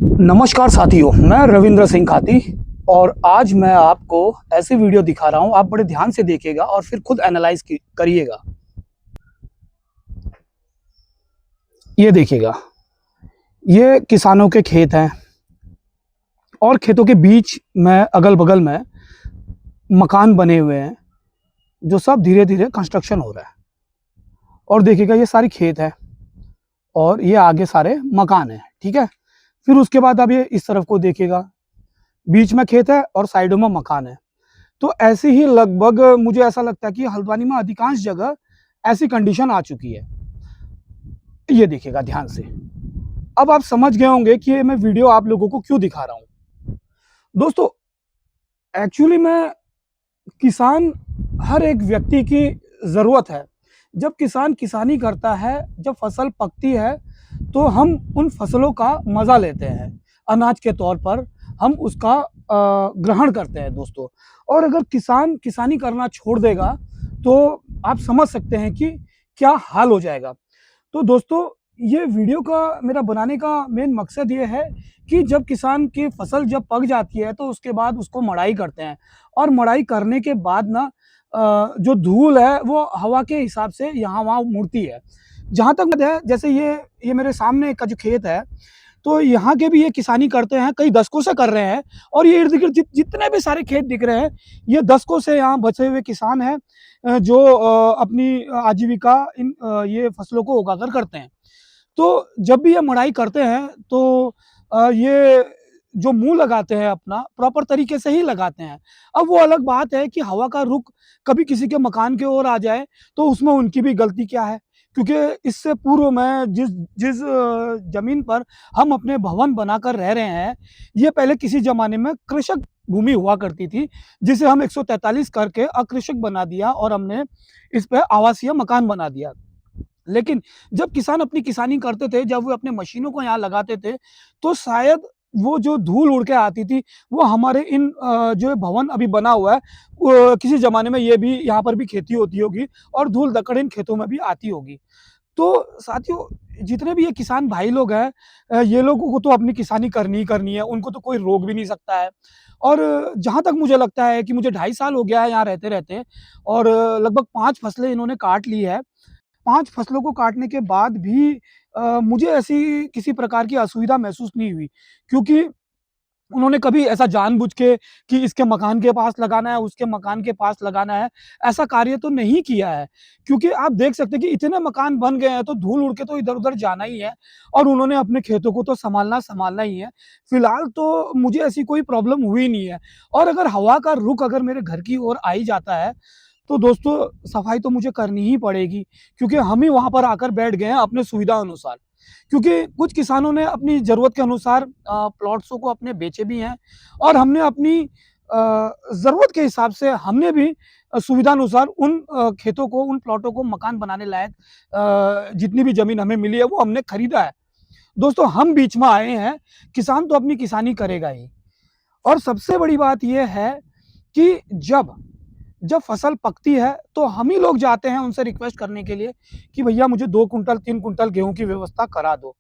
नमस्कार साथियों, मैं रविंद्र सिंह खाती और आज मैं आपको ऐसी वीडियो दिखा रहा हूं। आप बड़े ध्यान से देखिएगा और फिर खुद एनालाइज करिएगा। ये देखिएगा, ये किसानों के खेत हैं और खेतों के बीच में अगल बगल में मकान बने हुए हैं जो सब धीरे धीरे कंस्ट्रक्शन हो रहा है। और देखिएगा, ये सारी खेत है और ये आगे सारे मकान हैं, ठीक है। फिर उसके बाद अब ये इस तरफ को देखिएगा, बीच में खेत है और साइडों में मकान है। तो ऐसे ही लगभग मुझे ऐसा लगता है कि हल्द्वानी में अधिकांश जगह ऐसी कंडीशन आ चुकी है। ये देखिएगा ध्यान से। अब आप समझ गए होंगे कि ये मैं वीडियो आप लोगों को क्यों दिखा रहा हूं। दोस्तों, एक्चुअली में किसान हर एक व्यक्ति की ज़रूरत है। जब किसान किसानी करता है, जब फसल पकती है, तो हम उन फसलों का मज़ा लेते हैं। अनाज के तौर पर हम उसका ग्रहण करते हैं दोस्तों। और अगर किसान किसानी करना छोड़ देगा, तो आप समझ सकते हैं कि क्या हाल हो जाएगा। तो दोस्तों, ये वीडियो का मेरा बनाने का मेन मकसद ये है कि जब किसान की फसल जब पक जाती है, तो उसके बाद उसको मड़ाई करते हैं और मड़ाई करने के बाद ना जो धूल है वो हवा के हिसाब से यहाँ-वहाँ उड़ती है। जहाँ तक है, जैसे ये मेरे सामने का जो खेत है, तो यहाँ के भी ये किसानी करते हैं, कई दशकों से कर रहे हैं। और ये इर्द-गिर्द जितने भी सारे खेत दिख रहे हैं, ये दशकों से यहाँ बसे हुए किसान हैं, जो अपनी आजीविका ये फसलों को उगाकर करते हैं। तो जब भी ये मड़ाई करते हैं, तो ये जो मुँह लगाते हैं अपना, प्रॉपर तरीके से ही लगाते हैं। अब वो अलग बात है कि हवा का रुख कभी किसी के मकान की ओर आ जाए, तो उसमें उनकी भी गलती क्या है? क्योंकि इससे पूर्व में जिस जिस ज़मीन पर हम अपने भवन बनाकर रह रहे हैं, ये पहले किसी ज़माने में कृषक भूमि हुआ करती थी, जिसे हम 143 करके अकृषक बना दिया और हमने इस पे आवासीय मकान बना दिया। लेकिन जब किसान अपनी किसानी करते थे, जब वो अपने मशीनों को यहाँ लगाते थे, तो शायद वो जो धूल उड़ के आती थी, वो हमारे इन जो भवन अभी बना हुआ है, किसी ज़माने में ये भी यहाँ पर भी खेती होती होगी और धूल-धकड़ इन खेतों में भी आती होगी। तो साथियों, जितने भी ये किसान भाई लोग हैं, ये लोगों को तो अपनी किसानी करनी ही करनी है, उनको तो कोई रोक भी नहीं सकता है। और जहाँ तक मुझे लगता है कि मुझे 2.5 साल हो गया है यहाँ रहते-रहते और लगभग 5 फसलें इन्होंने काट ली है। 5 फसलों को काटने के बाद भी मुझे ऐसी किसी प्रकार की असुविधा महसूस नहीं हुई, क्योंकि उन्होंने कभी ऐसा जानबूझ के कि इसके मकान के पास लगाना है, उसके मकान के पास लगाना है, ऐसा कार्य तो नहीं किया है। क्योंकि आप देख सकते हैं कि इतने मकान बन गए हैं, तो धूल उड़ के तो इधर-उधर जाना ही है और उन्होंने अपने खेतों को तो सँभालना ही है। फिलहाल तो मुझे ऐसी कोई प्रॉब्लम हुई नहीं है। और अगर हवा का रुख अगर मेरे घर की ओर आ ही जाता है, तो दोस्तों सफाई तो मुझे करनी ही पड़ेगी, क्योंकि हम ही वहाँ पर आकर बैठ गए हैं अपने सुविधा अनुसार। क्योंकि कुछ किसानों ने अपनी ज़रूरत के अनुसार प्लॉट्सों को अपने बेचे भी हैं और हमने अपनी ज़रूरत के हिसाब से हमने भी सुविधा अनुसार उन खेतों को, उन प्लॉटों को मकान बनाने लायक जितनी भी ज़मीन हमें मिली है, वो हमने खरीदा है। दोस्तों, हम बीच में आए हैं, किसान तो अपनी किसानी करेगा ही। और सबसे बड़ी बात ये है कि जब फसल पकती है, तो हम ही लोग जाते हैं उनसे रिक्वेस्ट करने के लिए कि भैया मुझे 2 कुंटल 3 कुंटल गेहूँ की व्यवस्था करा दो।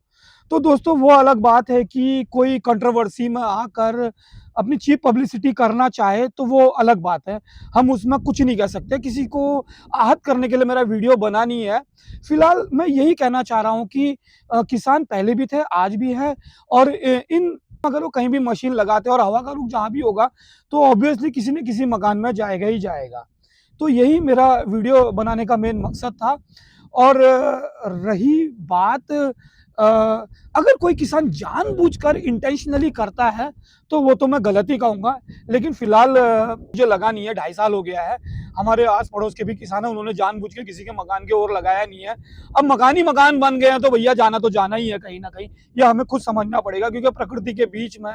तो दोस्तों, वो अलग बात है कि कोई कंट्रोवर्सी में आकर अपनी चीप पब्लिसिटी करना चाहे, तो वो अलग बात है। हम उसमें कुछ नहीं कह सकते, किसी को आहत करने के लिए मेरा वीडियो बना नहीं है। फिलहाल मैं यही कहना चाह रहा हूँ कि किसान पहले भी थे, आज भी हैं और इन अगर वो कहीं भी मशीन लगाते हैं और हवा का रुख जहाँ भी होगा, तो ऑब्वियसली किसी न किसी मकान में जाएगा ही जाएगा। तो यही मेरा वीडियो बनाने का मेन मकसद था। और रही बात, अगर कोई किसान जानबूझकर इंटेंशनली करता है, तो वो तो मैं गलत ही कहूँगा। लेकिन फिलहाल मुझे लगा नहीं है, 2.5 साल हो गया है। हमारे आस-पड़ोस के भी किसान हैं, उन्होंने जानबूझ के किसी के मकान की ओर लगाया नहीं है। अब मकान ही मकान बन गए हैं, तो भैया जाना तो जाना ही है कहीं न कहीं। ये हमें खुद समझना पड़ेगा, क्योंकि प्रकृति के बीच में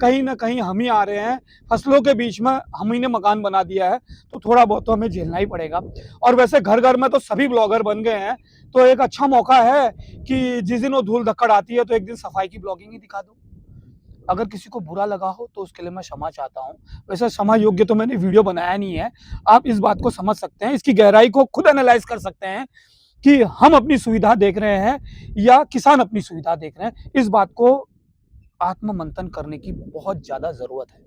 कहीं न कहीं हम ही आ रहे हैं। फसलों के बीच में हम ही ने मकान बना दिया है, तो थोड़ा बहुत तो हमें झेलना ही पड़ेगा। और वैसे घर-घर में तो सभी ब्लॉगर बन गए हैं, तो एक अच्छा मौका है कि जिस दिन वो धूल-धक्कड़ आती है, तो एक दिन सफाई की ब्लॉगिंग ही दिखा दो। अगर किसी को बुरा लगा हो, तो उसके लिए मैं क्षमा चाहता हूँ। वैसे क्षमा योग्य तो मैंने वीडियो बनाया नहीं है। आप इस बात को समझ सकते हैं, इसकी गहराई को खुद एनालाइज़ कर सकते हैं कि हम अपनी सुविधा देख रहे हैं या किसान अपनी सुविधा देख रहे हैं। इस बात को आत्म मंथन करने की बहुत ज़्यादा ज़रूरत है।